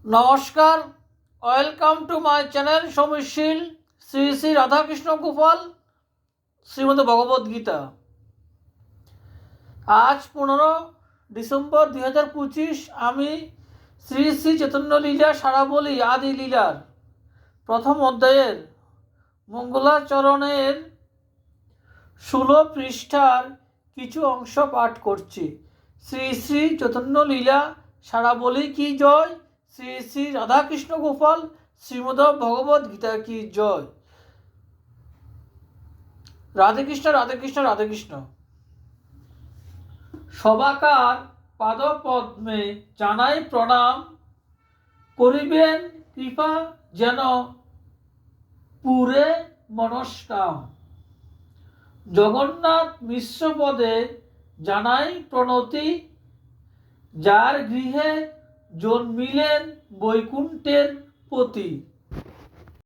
নমস্কার, welcome to my channel সমীশীল শ্রী শ্রী রাধাকৃষ্ণ গোপাল শ্রীমদ ভগবদ গীতা। আজ 15 ডিসেম্বর 2025। আমি শ্রী শ্রী চৈতন্য লীলা সারাবলী আদি লীলার প্রথম অধ্যায়ের মঙ্গলাচরণের 16 পৃষ্ঠার কিছু অংশ পাঠ করছি। শ্রী শ্রী চৈতন্য লীলা সারাবলী কি জয়, শ্রী শ্রী রাধাকৃষ্ণ গোপাল শ্রীমদ ভগবদ গীতা কি জয়। রাধে কৃষ্ণ রাধে কৃষ্ণ রাধে কৃষ্ণ। সবাকার পাদপদ্মে জানাই প্রণাম, করিবেন কৃপা যেন পুরে মনস্কাম। জগন্নাথ মিশ্র পদে জানাই প্রণতি, যার গৃহে জন্মিলেন বৈকুণ্ঠের পতি।